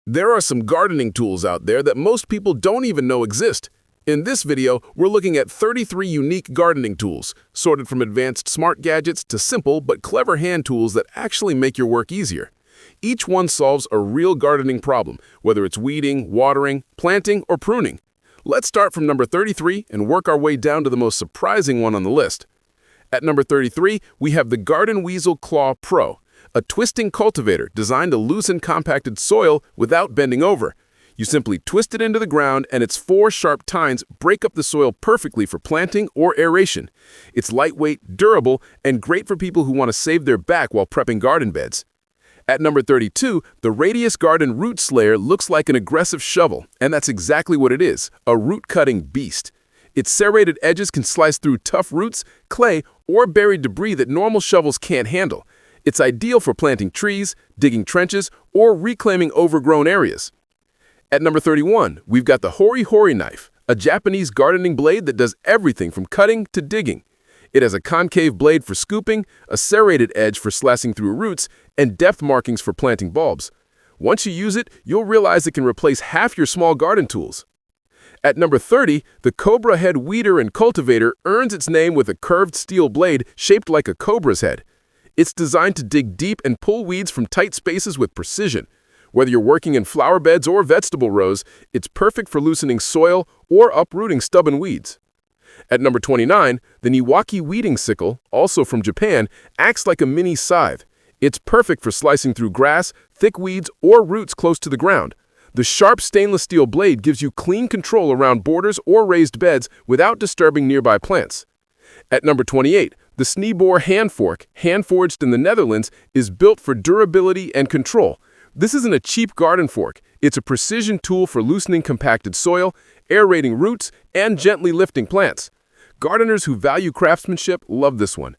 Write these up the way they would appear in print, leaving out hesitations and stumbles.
There are some gardening tools out there that most people don't even know exist. In this video, we're looking at 33 unique gardening tools, sorted from advanced smart gadgets to simple but clever hand tools that actually make your work easier. Each one solves a real gardening problem, whether it's weeding, watering, planting, or pruning. Let's start from number 33 and work our way down to the most surprising one on the list. At number 33, we have the Garden Weasel Claw Pro, a twisting cultivator designed to loosen compacted soil without bending over. You simply twist it into the ground and its 4 sharp tines break up the soil perfectly for planting or aeration. It's lightweight, durable, and great for people who want to save their back while prepping garden beds. At number 32, the Radius Garden Root Slayer looks like an aggressive shovel, and that's exactly what it is, a root-cutting beast. Its serrated edges can slice through tough roots, clay, or buried debris that normal shovels can't handle. It's ideal for planting trees, digging trenches, or reclaiming overgrown areas. At number 31, we've got the Hori knife, a Japanese gardening blade that does everything from cutting to digging. It has a concave blade for scooping, a serrated edge for slashing through roots, and depth markings for planting bulbs. Once you use it, you'll realize it can replace half your small garden tools. At number 30, the CobraHead weeder and cultivator earns its name with a curved steel blade shaped like a cobra's head. It's designed to dig deep and pull weeds from tight spaces with precision. Whether you're working in flower beds or vegetable rows, it's perfect for loosening soil or uprooting stubborn weeds. At number 29, the Niwaki weeding sickle, also from Japan, acts like a mini scythe. It's perfect for slicing through grass, thick weeds, or roots close to the ground. The sharp stainless steel blade gives you clean control around borders or raised beds without disturbing nearby plants. At number 28, the Sneeboer hand fork, hand-forged in the Netherlands, is built for durability and control. This isn't a cheap garden fork. It's a precision tool for loosening compacted soil, aerating roots, and gently lifting plants. Gardeners who value craftsmanship love this one.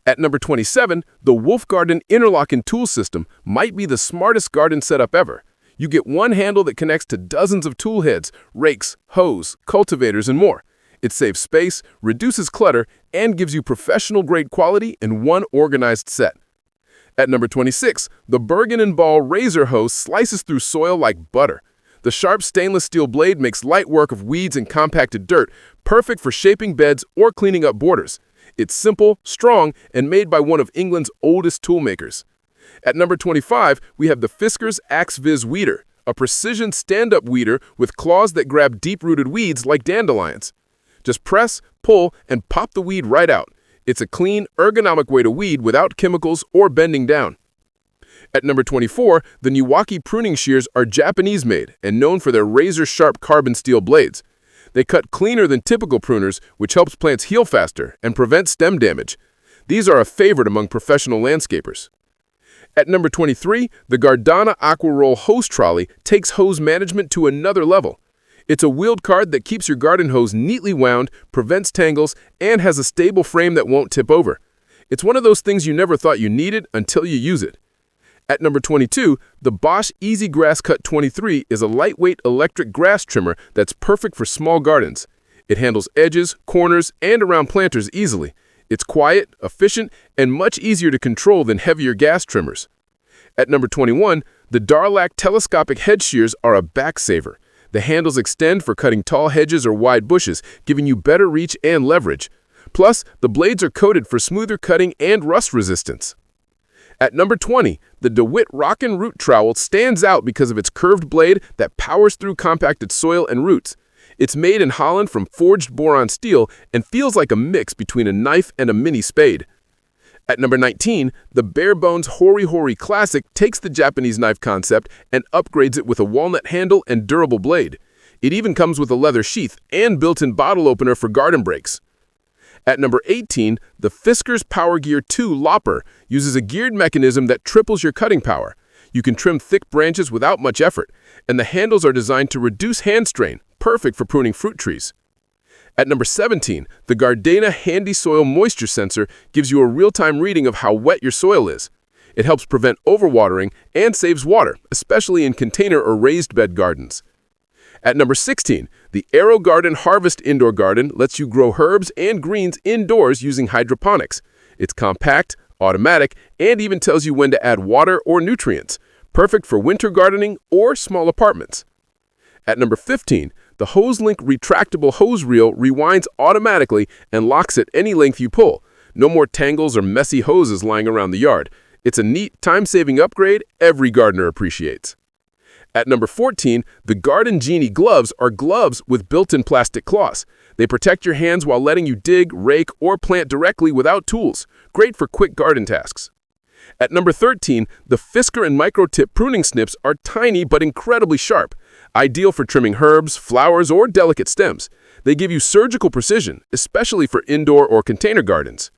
At number 27, the Wolf-Garten Interlocken tool system might be the smartest garden setup ever. You get one handle that connects to dozens of tool heads, rakes, hoes, cultivators, and more. It saves space, reduces clutter, and gives you professional-grade quality in one organized set. At number 26, the Burgon & Ball razor hose slices through soil like butter. The sharp stainless steel blade makes light work of weeds and compacted dirt, perfect for shaping beds or cleaning up borders. It's simple, strong, and made by one of England's oldest toolmakers. At number 25, we have the Fiskars AxeViz Weeder, a precision stand-up weeder with claws that grab deep-rooted weeds like dandelions. Just press, pull, and pop the weed right out. It's a clean, ergonomic way to weed without chemicals or bending down. At number 24, the Niwaki pruning shears are Japanese-made and known for their razor-sharp carbon steel blades. They cut cleaner than typical pruners, which helps plants heal faster and prevent stem damage. These are a favorite among professional landscapers. At number 23, the Gardena AquaRoll hose trolley takes hose management to another level. It's a wheeled cart that keeps your garden hose neatly wound, prevents tangles, and has a stable frame that won't tip over. It's one of those things you never thought you needed until you use it. At number 22, the Bosch EasyGrassCut 23 is a lightweight electric grass trimmer that's perfect for small gardens. It handles edges, corners, and around planters easily. It's quiet, efficient, and much easier to control than heavier gas trimmers. At number 21, the Darlac Telescopic Hedge Shears are a back saver. The handles extend for cutting tall hedges or wide bushes, giving you better reach and leverage. Plus, the blades are coated for smoother cutting and rust resistance. At number 20, the DeWit Rockin' Root Trowel stands out because of its curved blade that powers through compacted soil and roots. It's made in Holland from forged boron steel and feels like a mix between a knife and a mini spade. At number 19, the Barebones Hori Classic takes the Japanese knife concept and upgrades it with a walnut handle and durable blade. It even comes with a leather sheath and built-in bottle opener for garden breaks. At number 18, the Fiskars Power Gear 2 Lopper uses a geared mechanism that triples your cutting power. You can trim thick branches without much effort, and the handles are designed to reduce hand strain, perfect for pruning fruit trees. At number 17, the Gardena Handy Soil Moisture Sensor gives you a real-time reading of how wet your soil is. It helps prevent overwatering and saves water, especially in container or raised bed gardens. At number 16, the AeroGarden Harvest Indoor Garden lets you grow herbs and greens indoors using hydroponics. It's compact, automatic, and even tells you when to add water or nutrients. perfect for winter gardening or small apartments. At number 15, the Hoselink retractable hose reel rewinds automatically and locks at any length you pull. No more tangles or messy hoses lying around the yard. It's a neat, time-saving upgrade every gardener appreciates. At number 14, the Garden Genie gloves are gloves with built-in plastic claws. They protect your hands while letting you dig, rake, or plant directly without tools. Great for quick garden tasks. At number 13, the Fiskars and micro-tip pruning snips are tiny but incredibly sharp, ideal for trimming herbs, flowers, or delicate stems. They give you surgical precision, especially for indoor or container gardens.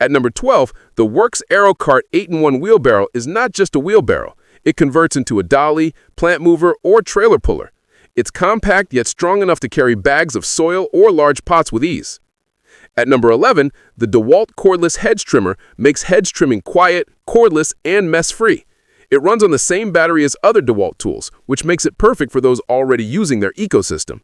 At number 12, the Worx AeroCart 8-in-1 wheelbarrow is not just a wheelbarrow. It converts into a dolly, plant mover, or trailer puller. It's compact yet strong enough to carry bags of soil or large pots with ease. At number 11, the DeWit cordless hedge trimmer makes hedge trimming quiet, cordless, and mess-free. It runs on the same battery as other DeWit tools, which makes it perfect for those already using their ecosystem.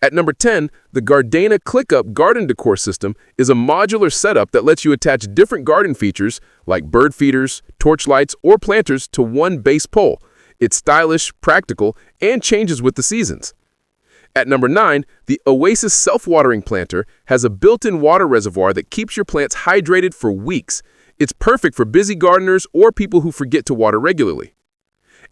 At number 10, the Gardena ClickUp garden decor system is a modular setup that lets you attach different garden features like bird feeders, torch lights, or planters to one base pole. It's stylish, practical, and changes with the seasons. At number 9, the Oasis self-watering planter has a built-in water reservoir that keeps your plants hydrated for weeks. It's perfect for busy gardeners or people who forget to water regularly.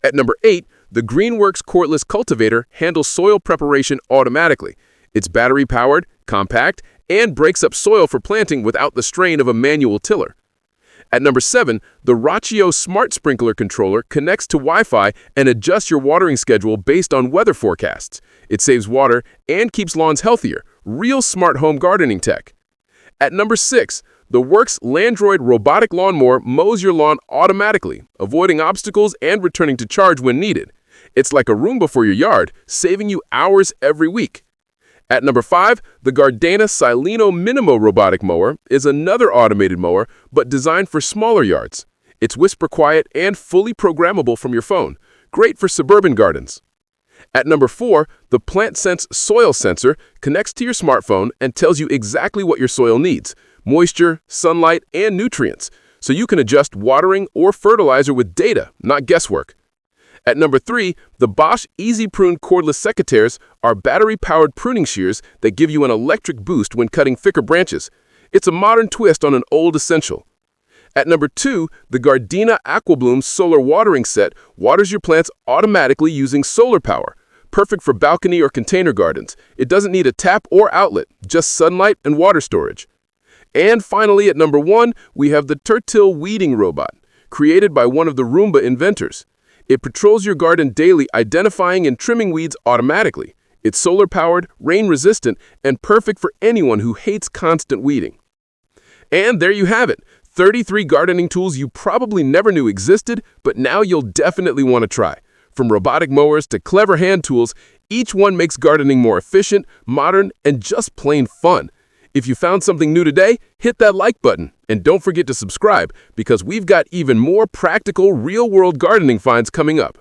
At number 8, the Greenworks cordless cultivator handles soil preparation automatically. It's battery-powered, compact, and breaks up soil for planting without the strain of a manual tiller. At number 7, the Rachio Smart Sprinkler Controller connects to Wi-Fi and adjusts your watering schedule based on weather forecasts. It saves water and keeps lawns healthier. Real smart home gardening tech. At number 6, the Worx Landroid robotic lawnmower mows your lawn automatically, avoiding obstacles and returning to charge when needed. It's like a Roomba for your yard, saving you hours every week. At number 5, the Gardena Sileno Minimo robotic mower is another automated mower, but designed for smaller yards. It's whisper quiet and fully programmable from your phone. Great for suburban gardens. At number 4, the PlantSense soil sensor connects to your smartphone and tells you exactly what your soil needs: moisture, sunlight, and nutrients, so you can adjust watering or fertilizer with data, not guesswork. At number 3, the Bosch EasyPrune cordless secateurs are battery-powered pruning shears that give you an electric boost when cutting thicker branches. It's a modern twist on an old essential. At number 2, the Gardena AquaBloom solar watering set waters your plants automatically using solar power. Perfect for balcony or container gardens. It doesn't need a tap or outlet, just sunlight and water storage. And finally, at number 1, we have the Turtle weeding robot, created by one of the Roomba inventors. It patrols your garden daily, identifying and trimming weeds automatically. It's solar-powered, rain-resistant, and perfect for anyone who hates constant weeding. And there you have it, 33 gardening tools you probably never knew existed, but now you'll definitely want to try. From robotic mowers to clever hand tools, each one makes gardening more efficient, modern, and just plain fun. If you found something new today, hit that like button. And don't forget to subscribe, because we've got even more practical, real-world gardening finds coming up.